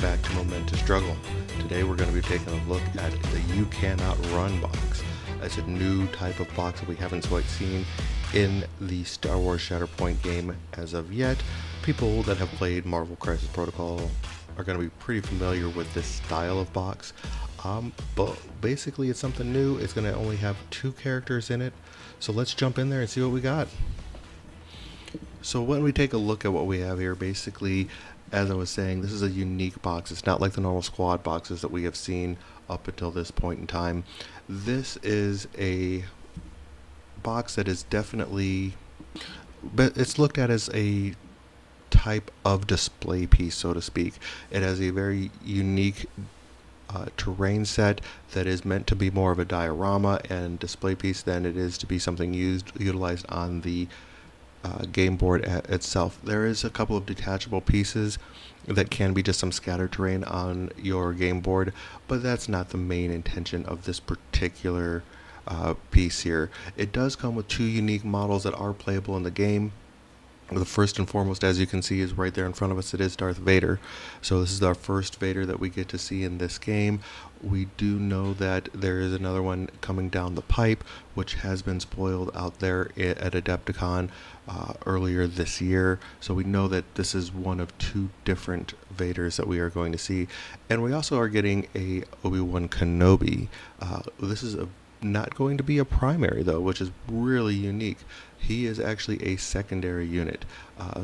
back to Momentous Struggle. Today we're going to be taking a look at the You Cannot Run box. It's a new type of box that we haven't quite seen in the Star Wars Shatterpoint game as of yet. People that have played Marvel Crisis Protocol are going to be pretty familiar with this style of box. But basically it's something new. It's going to only have 2 characters in it. So let's jump in there and see what we got. So when we take a look at what we have here, basically, as I was saying, this is a unique box. It's not like the normal squad boxes that we have seen up until this point in time. This is a box that is definitely, but it's looked at as a type of display piece, so to speak. It has a very unique terrain set that is meant to be more of a diorama and display piece than it is to be something utilized on the game board itself. There is a couple of detachable pieces that can be just some scattered terrain on your game board, but that's not the main intention of this particular piece here. It does come with 2 unique models that are playable in the game. The first and foremost, as you can see, is right there in front of us. It is Darth Vader. So this is our first Vader that we get to see in this game. We do know that there is another one coming down the pipe, which has been spoiled out there at Adepticon earlier this year. So we know that this is one of 2 different Vaders that we are going to see. And we also are getting a Obi-Wan Kenobi. This is not going to be a primary, though, which is really unique. He is actually a secondary unit.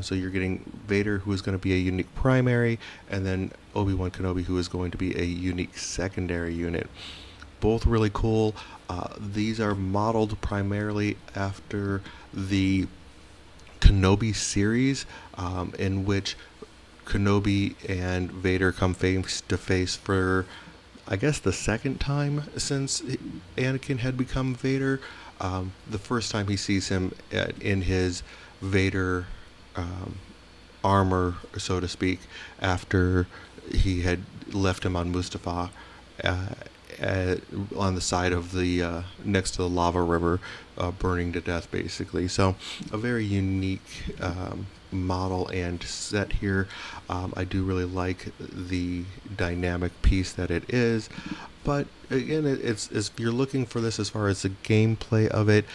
So you're getting Vader, who is going to be a unique primary, and then Obi-Wan Kenobi, who is going to be a unique secondary unit. Both really cool. These are modeled primarily after the Kenobi series, in which Kenobi and Vader come face to face for, I guess, the second time since Anakin had become Vader. The first time he sees him in his Vader armor, so to speak, after he had left him on Mustafar on the side of the next to the lava river, burning to death, basically. So a very unique model and set here. I do really like the dynamic piece that it is, but again, it's if you're looking for this as far as the gameplay of it,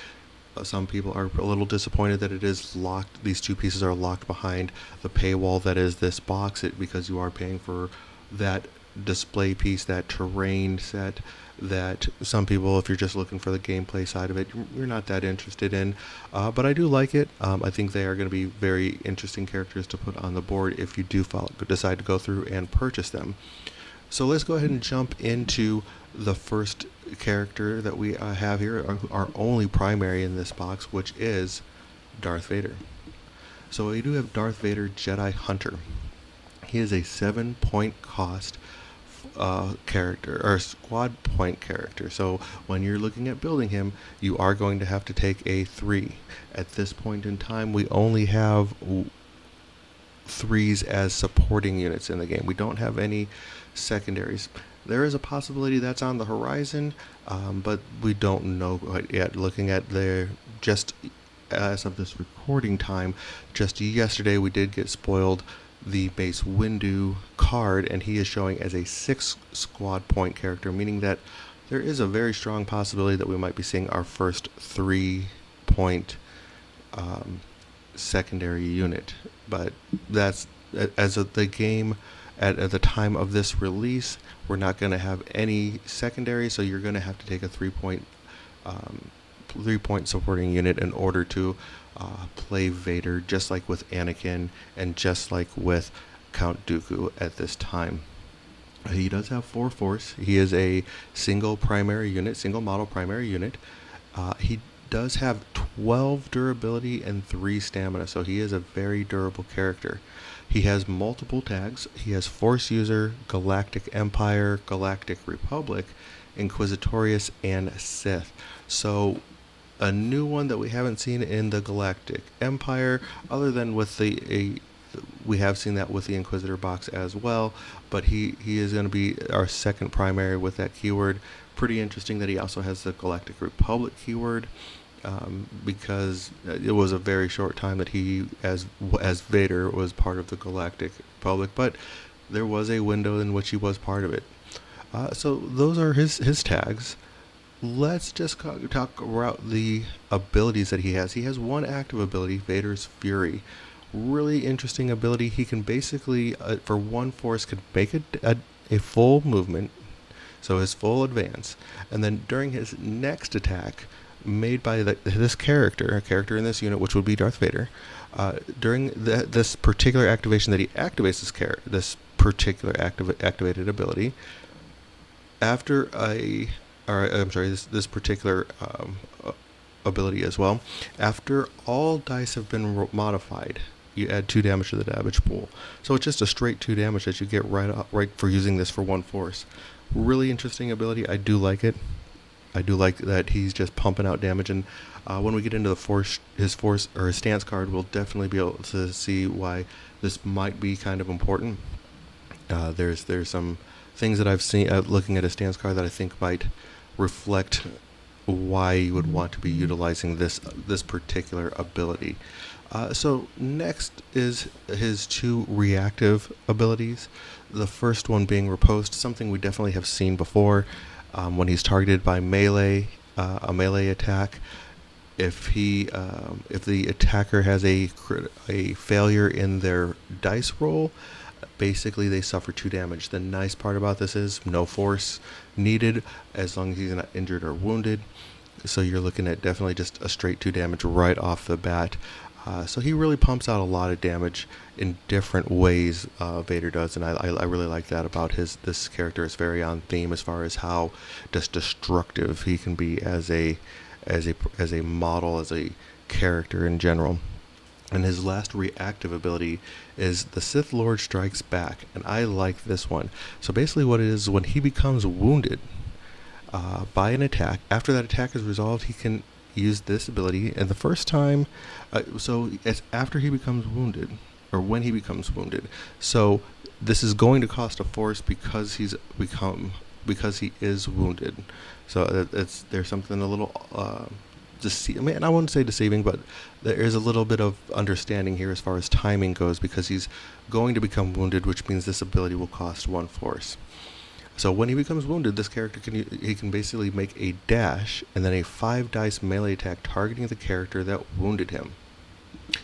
some people are a little disappointed that it is locked. These 2 pieces are locked behind the paywall that is this box, because you are paying for that display piece, that terrain set, that some people, if you're just looking for the gameplay side of it, you're not that interested in. But I do like it. I think they are going to be very interesting characters to put on the board if you do decide to go through and purchase them. So let's go ahead and jump into the first character that we have here, our only primary in this box, which is Darth Vader. So we do have Darth Vader Jedi Hunter. He is a 7-point cost character, or squad point character. So when you're looking at building him, you are going to have to take a 3. At this point in time, we only have 3s as supporting units in the game. We don't have any secondaries. There is a possibility that's on the horizon, but we don't know yet. Looking at just as of this recording time, just yesterday we did get spoiled the Mace Windu card, and he is showing as a 6 squad point character, meaning that there is a very strong possibility that we might be seeing our first 3-point secondary unit. But that's, as of the game at the time of this release, we're not going to have any secondary, so you're going to have to take a 3-point supporting unit in order to play Vader, just like with Anakin and just like with Count Dooku at this time. He does have 4 force. He is a single model primary unit. He does have 12 durability and 3 stamina, so he is a very durable character. He has multiple tags. He has Force User, Galactic Empire, Galactic Republic, Inquisitorius, and Sith. So a new one that we haven't seen in the Galactic Empire, other than with we have seen that with the Inquisitor box as well, but he is going to be our second primary with that keyword. Pretty interesting that he also has the Galactic Republic keyword. because it was a very short time that he, as Vader, was part of the Galactic Republic. But there was a window in which he was part of it. So those are his tags. Let's just talk about the abilities that he has. He has one active ability, Vader's Fury. Really interesting ability. He can basically, for one force, can make a full movement, so his full advance, and then during his next attack, made by this character, a character in this unit, which would be Darth Vader, during this particular activation that he activates this particular activated ability, after this particular ability as well, after all dice have been modified, you add 2 damage to the damage pool. So it's just a straight 2 damage that you get right for using this for one force. Really interesting ability. I do like it. I do like that he's just pumping out damage, and when we get into his stance card, we'll definitely be able to see why this might be kind of important. There's some things that I've seen looking at a stance card that I think might reflect why you would want to be utilizing this particular ability. So next is his 2 reactive abilities. The first one being Riposte, something we definitely have seen before. When he's targeted by a melee attack, if the attacker has a failure in their dice roll, basically they suffer 2 damage. The nice part about this is no force needed as long as he's not injured or wounded. So you're looking at definitely just a straight 2 damage right off the bat. So he really pumps out a lot of damage in different ways, Vader does, and I really like that about this character. It's very on theme as far as how just destructive he can be as a model, as a character in general. And his last reactive ability is the Sith Lord Strikes Back, and I like this one. So basically what it is, when he becomes wounded by an attack, after that attack is resolved, he can use this ability, and the first time, so it's after he becomes wounded, or when he becomes wounded. So this is going to cost a force because he is wounded. So there's something a little deceiving. I wouldn't say deceiving, but there is a little bit of understanding here as far as timing goes, because he's going to become wounded, which means this ability will cost 1 force. So when he becomes wounded, this character can basically make a dash and then a 5 dice melee attack targeting the character that wounded him.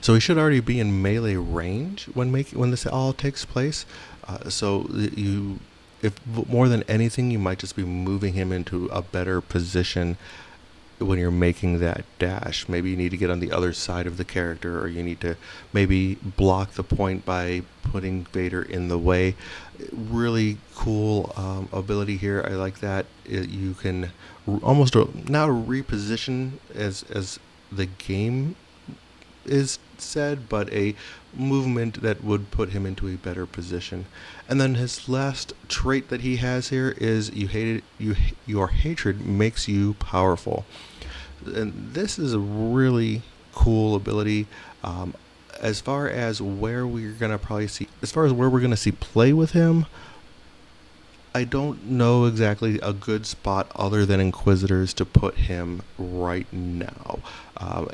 So he should already be in melee range when this all takes place. If more than anything, you might just be moving him into a better position when you're making that dash. Maybe you need to get on the other side of the character, or you need to maybe block the point by putting Vader in the way. Really cool ability here. I like that. You can almost not reposition as the game is said, but a movement that would put him into a better position. And then his last trait that he has here is your hatred makes you powerful. And this is a really cool ability. As far as where we're going to see play with him, I don't know exactly a good spot other than Inquisitors to put him right now.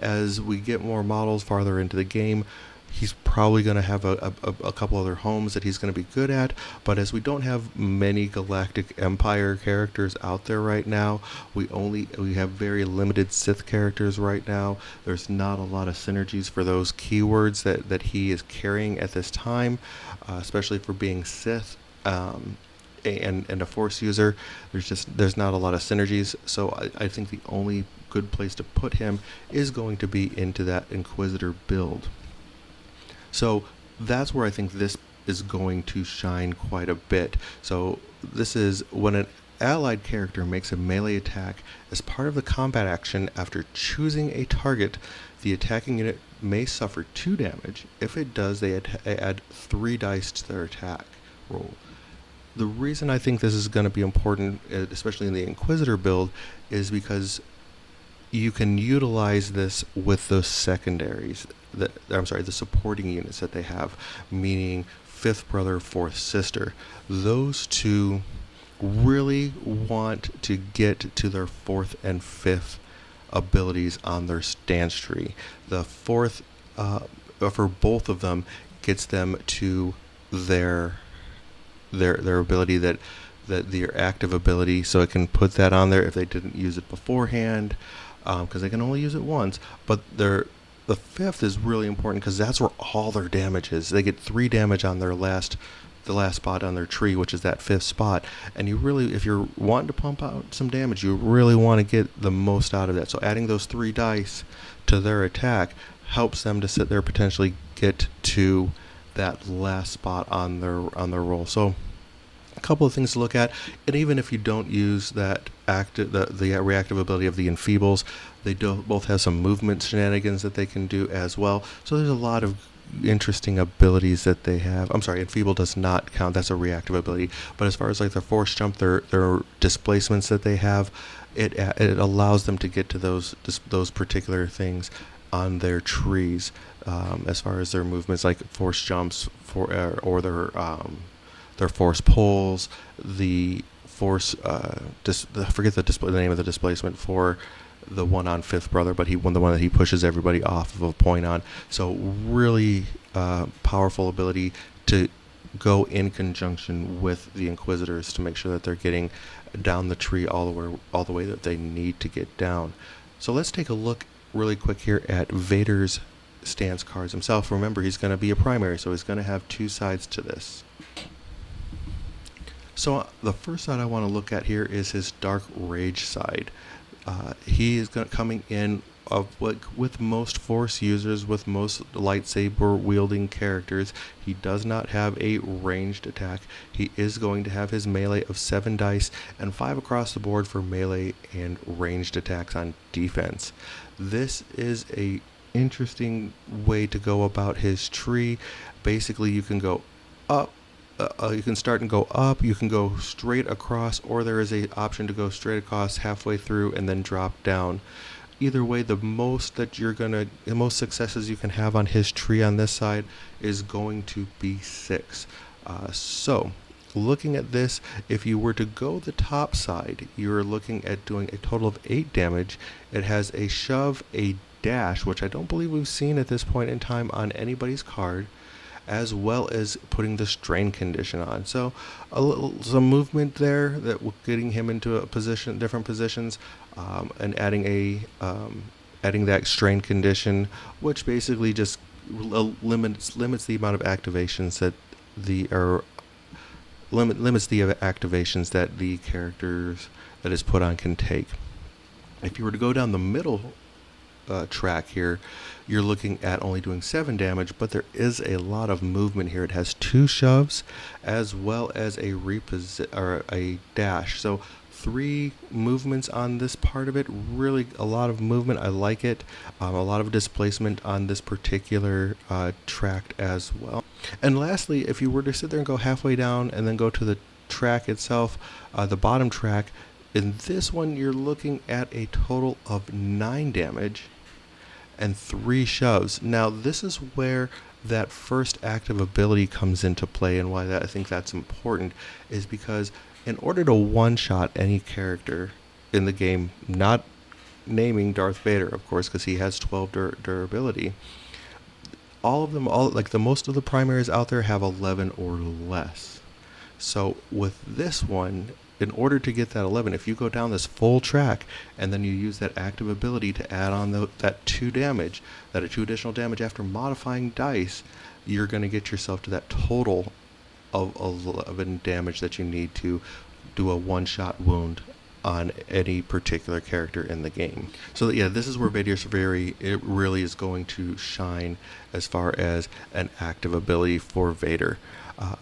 As we get more models farther into the game, he's probably going to have a couple other homes that he's going to be good at, but as we don't have many Galactic Empire characters out there right now, we have very limited Sith characters right now. There's not a lot of synergies for those keywords that he is carrying at this time, especially for being Sith. And a Force user, there's not a lot of synergies. So I think the only good place to put him is going to be into that Inquisitor build. So that's where I think this is going to shine quite a bit. So this is when an allied character makes a melee attack as part of the combat action. After choosing a target, the attacking unit may suffer 2 damage. If it does, they add 3 dice to their attack roll. The reason I think this is going to be important, especially in the Inquisitor build, is because you can utilize this with those secondaries, the supporting units that they have, meaning 5th brother, 4th sister. Those 2 really want to get to their 4th and 5th abilities on their stance tree. The 4th, for both of them, gets them to their their ability that their active ability, so it can put that on there if they didn't use it beforehand, because they can only use it once. But the fifth is really important because that's where all their damage is. They get 3 damage on the last spot on their tree, which is that 5th spot. And you really, if you're wanting to pump out some damage, you really want to get the most out of that. So adding those 3 dice to their attack helps them to sit there, potentially get to that last spot on their roll. So a couple of things to look at, and even if you don't use that the reactive ability of the Enfeebles, they both have some movement shenanigans that they can do as well. So there's a lot of interesting abilities that they have. I'm sorry, Enfeeble does not count. That's a reactive ability. But as far as like their force jump, their displacements that they have, it allows them to get to those particular things on their trees. As far as their movements, like force jumps or their force pulls, the force I forget the name of the displacement for the one on Fifth Brother, but the one that he pushes everybody off of a point on. So really powerful ability to go in conjunction with the Inquisitors to make sure that they're getting down the tree all the way that they need to get down. So let's take a look really quick here at Vader's stance cards himself. Remember, he's going to be a primary, so he's going to have 2 sides to this. So the first side I want to look at here is his Dark Rage side. He is coming in with most Force users, with most lightsaber wielding characters. He does not have a ranged attack. He is going to have his melee of 7 dice and 5 across the board for melee and ranged attacks on defense. This is a interesting way to go about his tree. Basically, you can go up. You can start and go up, you can go straight across, or there is a option to go straight across halfway through and then drop down. Either way, the most successes you can have on his tree on this side is going to be 6. So looking at this, if you were to go the top side, you're looking at doing a total of 8 damage. It has a shove, a dash, which I don't believe we've seen at this point in time on anybody's card, as well as putting the strain condition on. So some movement there, that getting him into different positions, and adding that strain condition, which basically just limits the amount of activations that limits the activations that the characters that is put on can take. If you were to go down the middle track here, you're looking at only doing 7 damage, but there is a lot of movement here. It has 2 shoves as well as a dash. So 3 movements on this part of it. Really a lot of movement. I like it. A lot of displacement on this particular track as well. And lastly, if you were to sit there and go halfway down and then go to the track itself, the bottom track, in this one you're looking at a total of 9 damage and 3 shoves. Now this is where that first active ability comes into play, and why I think that's important is because in order to one-shot any character in the game, not naming Darth Vader, of course, because he has 12 durability, most of the primaries out there have 11 or less. So with this one, in order to get that 11, if you go down this full track and then you use that active ability to add on that 2 additional damage after modifying dice, you're going to get yourself to that total of 11 damage that you need to do a one-shot wound on any particular character in the game. So yeah, this is where Vader's it really is going to shine as far as an active ability for Vader.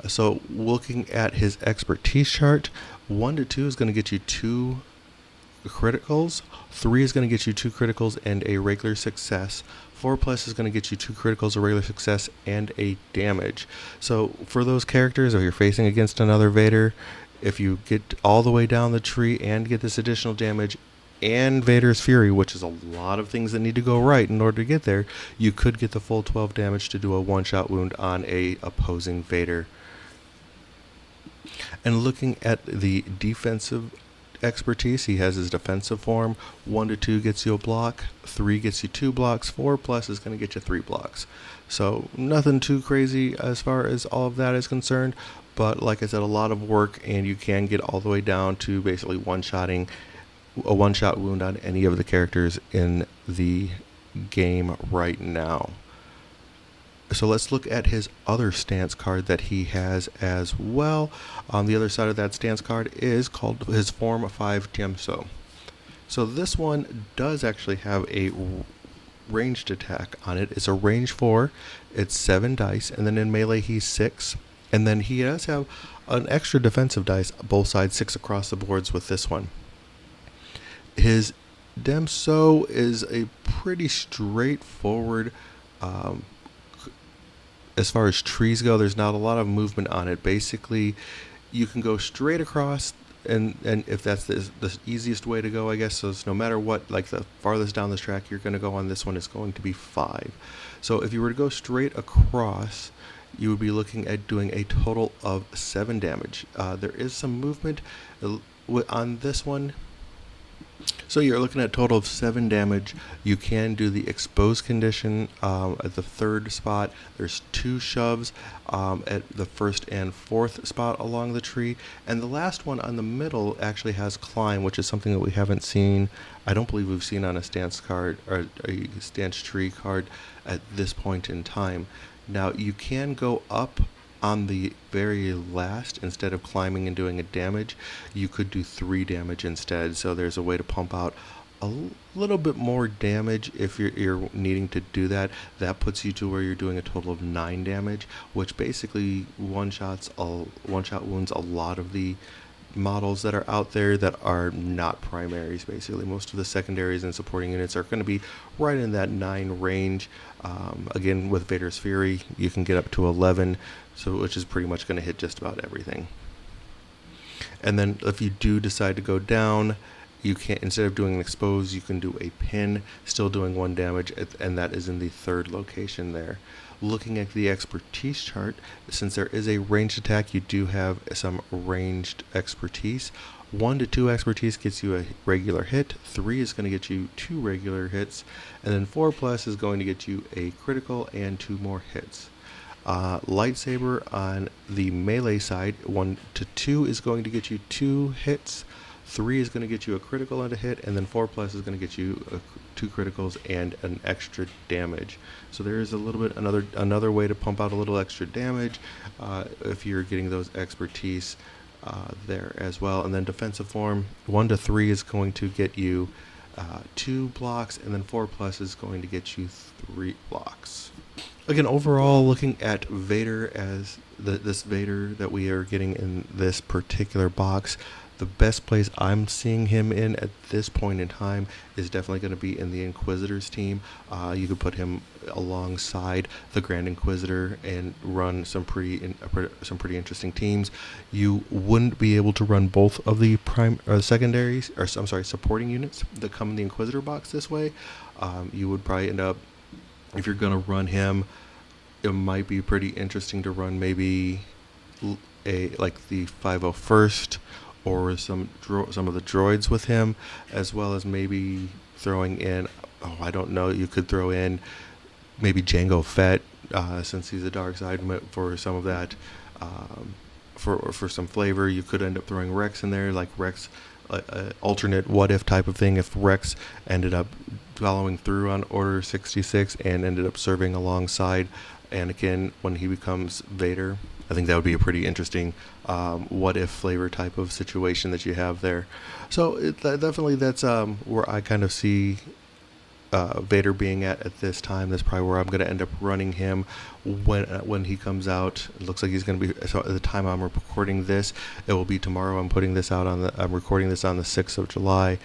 So looking at his expertise chart, 1 to 2 is going to get you 2 criticals, 3 is going to get you 2 criticals and a regular success, 4+ is going to get you 2 criticals, a regular success, and a damage. So for those characters, if you're facing against another Vader, if you get all the way down the tree and get this additional damage and Vader's Fury, which is a lot of things that need to go right in order to get there, you could get the full 12 damage to do a one-shot wound on a opposing Vader. And looking at the defensive expertise, he has his defensive form. 1 to 2 gets you a block, 3 gets you 2 blocks, 4+ is going to get you 3 blocks. So nothing too crazy as far as all of that is concerned, but like I said, a lot of work, and you can get all the way down to basically one-shotting a one-shot wound on any of the characters in the game right now. So let's look at his other stance card that he has as well. On the other side of that stance card is called his Form 5 Gemso. So this one does actually have a ranged attack on it. It's a range 4, it's 7 dice, and then in melee he's 6. And then he does have an extra defensive dice, both sides, 6 across the boards with this one. His Demso is a pretty straightforward, as far as trees go, there's not a lot of movement on it. Basically, you can go straight across, and if that's the easiest way to go, I guess, so it's no matter what, like the farthest down this track you're going to go on this one is going to be 5. So if you were to go straight across, you would be looking at doing a total of 7 damage. There is some movement on this one. So you're looking at a total of 7 damage. You can do the exposed condition at the 3rd spot. There's 2 shoves at the 1st and 4th spot along the tree. And the last one on the middle actually has climb, which is something that we haven't seen. I don't believe we've seen on a stance card or a stance tree card at this point in time. Now you can go up on the very last. Instead of climbing and doing a damage, you could do 3 damage instead. So there's a way to pump out a little bit more damage if you're needing to do that. That puts you to where you're doing a total of 9 damage, which basically one-shot wounds a lot of the models that are out there that are not primaries. Basically most of the secondaries and supporting units are going to be right in that 9 range. Again, with Vader's Fury you can get up to 11, so which is pretty much going to hit just about everything. And then if you do decide to go down, you can, instead of doing an expose, you can do a pin, still doing 1 damage, and that is in the 3rd location there. Looking at the expertise chart, since there is a ranged attack, you do have some ranged expertise. 1 to 2 expertise gets you a regular hit, 3 is going to get you 2 regular hits, and then 4 plus is going to get you a critical and 2 more hits. Lightsaber on the melee side, 1 to 2 is going to get you 2 hits, 3 is going to get you a critical and a hit, and then 4 plus is going to get you 2 criticals and an extra damage. So there is a little bit another way to pump out a little extra damage if you're getting those expertise there as well. And then defensive form, 1 to 3 is going to get you 2 blocks, and then 4 plus is going to get you 3 blocks. Again, overall, looking at Vader as this Vader that we are getting in this particular box, the best place I'm seeing him in at this point in time is definitely going to be in the Inquisitor's team. You could put him alongside the Grand Inquisitor and run some pretty interesting teams. You wouldn't be able to run both of the secondaries, or I'm sorry, supporting units that come in the Inquisitor box this way. You would probably end up, if you're going to run him, it might be pretty interesting to run maybe like the 501st or some of the droids with him, as well as maybe throwing in, I don't know, you could throw in maybe Jango Fett, since he's a dark side for some of that, for some flavor. You could end up throwing Rex in there, like Rex, alternate what if type of thing. If Rex ended up following through on Order 66 and ended up serving alongside Anakin when he becomes Vader, I think that would be a pretty interesting what if flavor type of situation that you have there. So definitely that's where I kind of see Vader being at this time. That's probably where I'm going to end up running him when he comes out. It looks like he's going to be, so at the time I'm recording this, it will be tomorrow. I'm recording this on the 6th of July.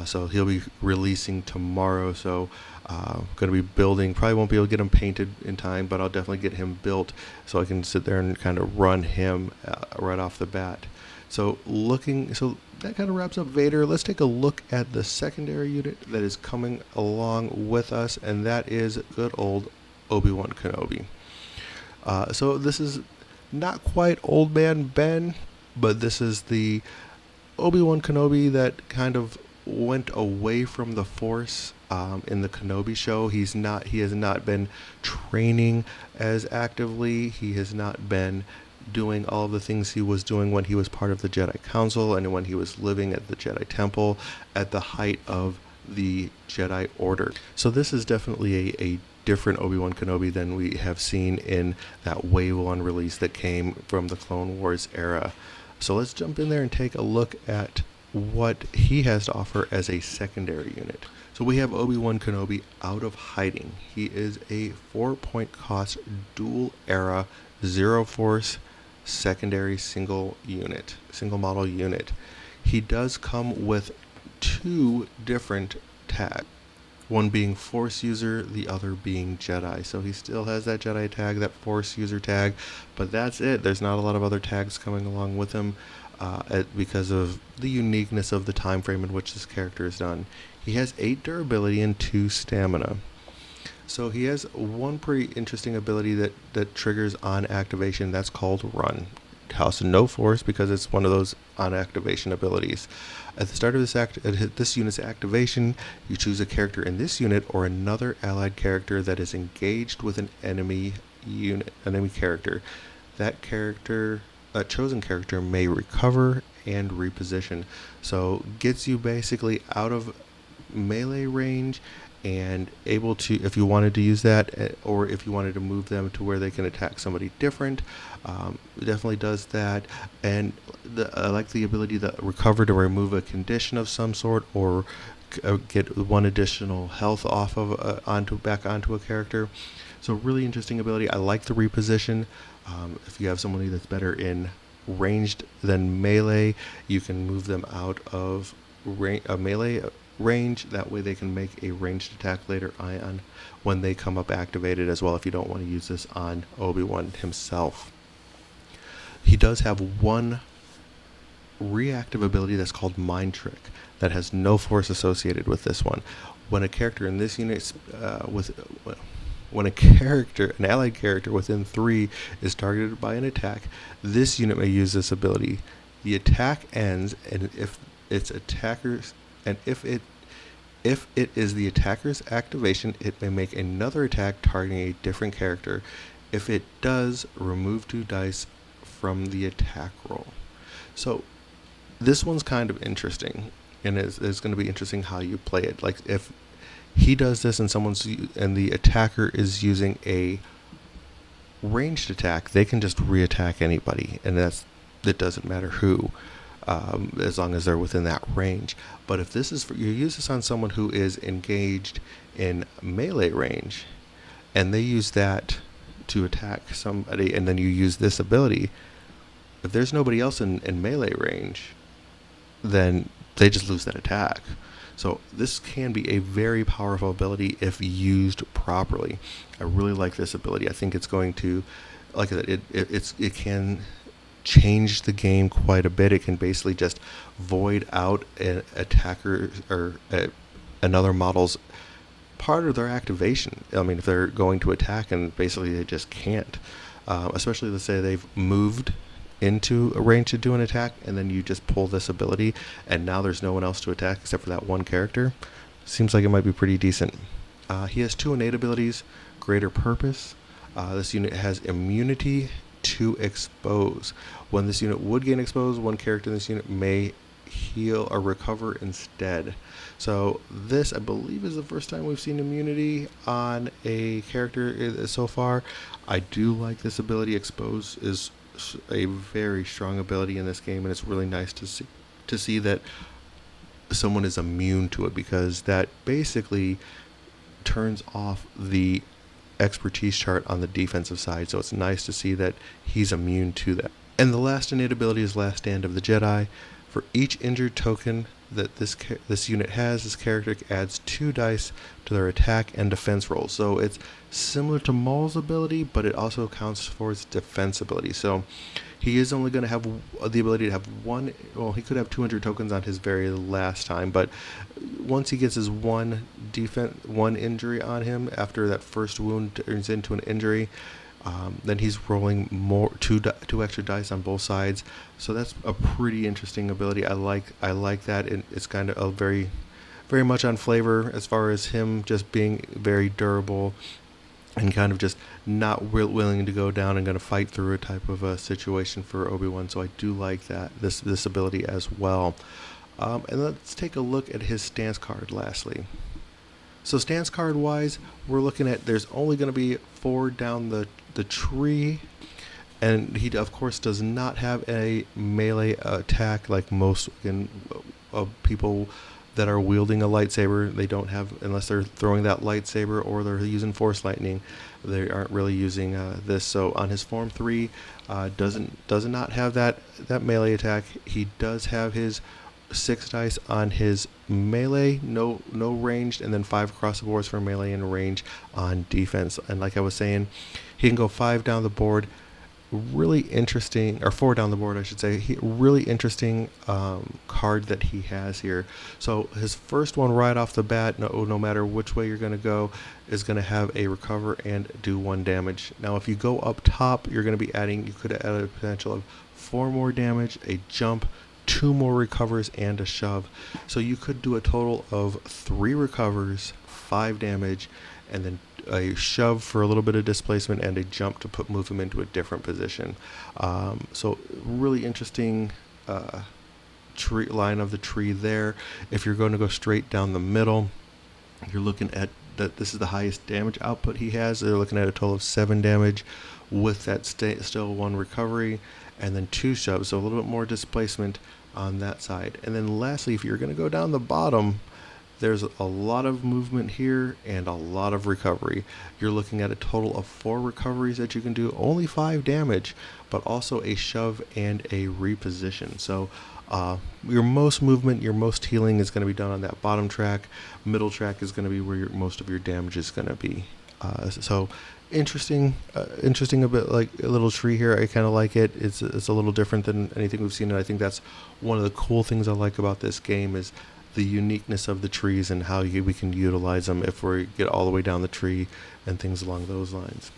So he'll be releasing tomorrow. So going to be building, probably won't be able to get him painted in time, but I'll definitely get him built so I can sit there and kind of run him right off the bat. So that kind of wraps up Vader. Let's take a look at the secondary unit that is coming along with us, and that is good old Obi-Wan Kenobi. So this is not quite Old Man Ben, but this is the Obi-Wan Kenobi that kind of went away from the Force in the Kenobi show. He has not been training as actively. He has not been doing all of the things he was doing when he was part of the Jedi Council and when he was living at the Jedi Temple at the height of the Jedi Order. So this is definitely a different Obi-Wan Kenobi than we have seen in that Wave 1 release that came from the Clone Wars era. So let's jump in there and take a look at what he has to offer as a secondary unit. So we have Obi-Wan Kenobi out of hiding. He is a 4-point cost dual era zero force secondary single model unit. He does come with 2 different tags. One being Force user, the other being Jedi. So he still has that Jedi tag, that Force user tag, but that's it. There's not a lot of other tags coming along with him because of the uniqueness of the time frame in which this character is done. He has 8 durability and 2 stamina. So he has one pretty interesting ability that triggers on activation. That's called Run. House no force because it's one of those on activation abilities. At the start of this unit's activation, you choose a character in this unit or another allied character that is engaged with an enemy character. That chosen character may recover and reposition. So gets you basically out of melee range and able to, if you wanted to use that, or if you wanted to move them to where they can attack somebody different, definitely does that. And I like the ability to recover to remove a condition of some sort, or get 1 additional health off of back onto a character. So really interesting ability. I like the reposition. If you have somebody that's better in ranged than melee, you can move them out of melee range. That way they can make a ranged attack later on when they come up activated as well, if you don't want to use this on Obi-Wan himself. He does have 1 reactive ability that's called Mind Trick that has no force associated with this one. When a character in this unit an allied character within 3 is targeted by an attack, this unit may use this ability. The attack ends, and if it is the attacker's activation, it may make another attack targeting a different character. If it does, remove 2 dice from the attack roll. So this one's kind of interesting, and it's going to be interesting how you play it. Like if he does this and the attacker is using a ranged attack, they can just re-attack anybody, and it doesn't matter who. As long as they're within that range. But if you use this on someone who is engaged in melee range, and they use that to attack somebody, and then you use this ability, if there's nobody else in melee range, then they just lose that attack. So this can be a very powerful ability if used properly. I really like this ability. I think it's going to, like I said, it can change the game quite a bit. It can basically just void out an attacker or another model's part of their activation. I mean, if they're going to attack and basically they just can't, especially let's say they've moved into a range to do an attack, and then you just pull this ability and now there's no one else to attack except for that one character. Seems like it might be pretty decent. He has 2 innate abilities. Greater Purpose. This unit has immunity to expose. When this unit would gain exposed, 1 character in this unit may heal or recover instead. So this, I believe, is the first time we've seen immunity on a character so far. I do like this ability. Expose is a very strong ability in this game, and it's really nice to see that someone is immune to it, because that basically turns off the expertise chart on the defensive side. So it's nice to see that he's immune to that. And the last innate ability is Last Stand of the Jedi. For each injured token that this unit has, this character adds 2 dice to their attack and defense rolls. So it's similar to Maul's ability, but it also counts for its defense ability. So he is only going to have the ability to have 1. Well, he could have 200 tokens on his very last time, but once he gets his 1 injury on him after that first wound turns into an injury, then he's rolling two extra dice on both sides. So that's a pretty interesting ability. I like that. It's kind of a very, very much on flavor as far as him just being very durable and kind of just not willing to go down and going to fight through a type of a situation for Obi-Wan. So I do like that this ability as well. And let's take a look at his stance card lastly. So stance card wise, we're looking at there's only going to be 4 down the tree, and he of course does not have a melee attack like most people that are wielding a lightsaber. They don't have, unless they're throwing that lightsaber or they're using Force Lightning, they aren't really using this. So on his Form 3, does not have that melee attack. He does have his 6 dice on his melee, no ranged, and then 5 across the boards for melee and range on defense. And like I was saying, he can go 5 down the board. Really interesting, or 4 down the board I should say. Really interesting card that he has here. So his first one right off the bat, no matter which way you're going to go, is going to have a recover and do 1 damage. Now if you go up top, you're going to be adding, you could add a potential of 4 more damage, a jump, 2 more recovers, and a shove. So you could do a total of 3 recovers, 5 damage, and then a shove for a little bit of displacement, and a jump to move him into a different position. So really interesting tree line of the tree there. If you're going to go straight down the middle, you're looking at that. This is the highest damage output he has. They're looking at a total of 7 damage with that still 1 recovery, and then 2 shoves, so a little bit more displacement on that side. And then lastly, if you're going to go down the bottom, there's a lot of movement here and a lot of recovery. You're looking at a total of 4 recoveries that you can do, only 5 damage, but also a shove and a reposition. So your most movement, your most healing is going to be done on that bottom track. Middle track is going to be where most of your damage is going to be. So interesting a bit, like a little tree here. I kind of like it. It's a little different than anything we've seen, and I think that's one of the cool things I like about this game is the uniqueness of the trees and how we can utilize them if we get all the way down the tree and things along those lines.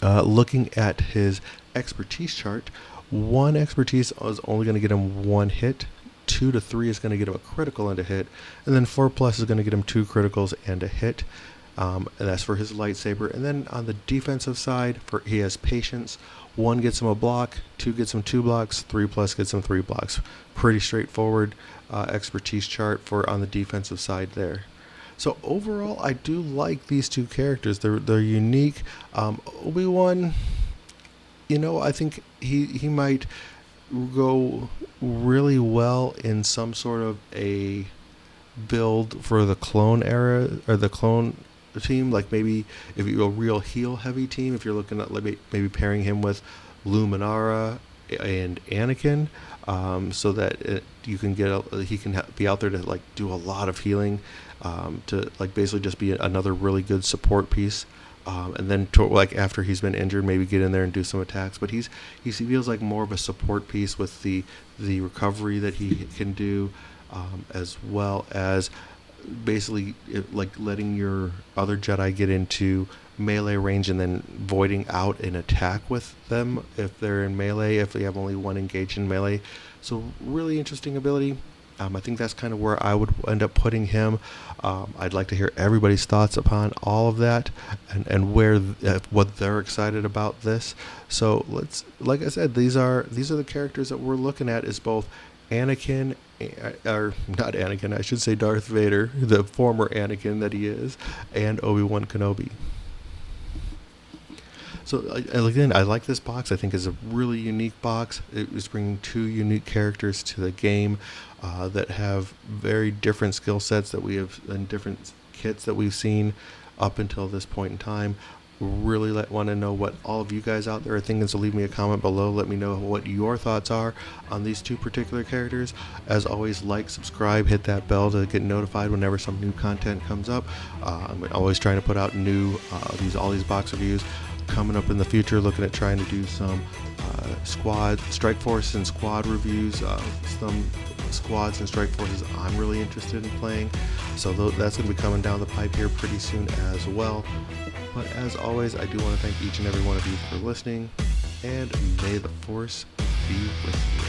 Looking at his expertise chart, 1 expertise is only going to get him 1 hit, 2 to 3 is going to get him a critical and a hit, and then 4+ is going to get him 2 criticals and a hit. And that's for his lightsaber. And then on the defensive side, he has patience. 1 gets him a block, 2 gets him 2 blocks, 3+ gets him 3 blocks. Pretty straightforward expertise chart for on the defensive side there. So overall, I do like these 2 characters. They're unique. Obi-Wan, I think he might go really well in some sort of a build for the clone era or the clone team, like maybe if you're a real heel heavy team, if you're looking at maybe pairing him with Luminara and Anakin, so that you can he can be out there to like do a lot of healing, to like basically just be another really good support piece, and then like after he's been injured, maybe get in there and do some attacks. But he feels like more of a support piece with the recovery that he can do, as well as basically like letting your other Jedi get into melee range and then voiding out an attack with them if they're in melee, if they have only 1 engaged in melee. So really interesting ability. I think that's kind of where I would end up putting him. I'd like to hear everybody's thoughts upon all of that and what they're excited about this. So like I said, these are the characters that we're looking at, is both Anakin, or not Anakin, I should say Darth Vader, the former Anakin that he is, and Obi-Wan Kenobi. So again, I like this box. I think it's a really unique box. It is bringing 2 unique characters to the game that have very different skill sets that we have, and different kits that we've seen up until this point in time. Really want to know what all of you guys out there are thinking, so leave me a comment below. Let me know what your thoughts are on these 2 particular characters. As always, like, subscribe, hit that bell to get notified whenever some new content comes up. I'm always trying to put out new all these box reviews coming up in the future. Looking at trying to do some squad, strike force and squad reviews, some squads and strike forces I'm really interested in playing, so that's going to be coming down the pipe here pretty soon as well. But as always, I do want to thank each and every one of you for listening, and may the Force be with you.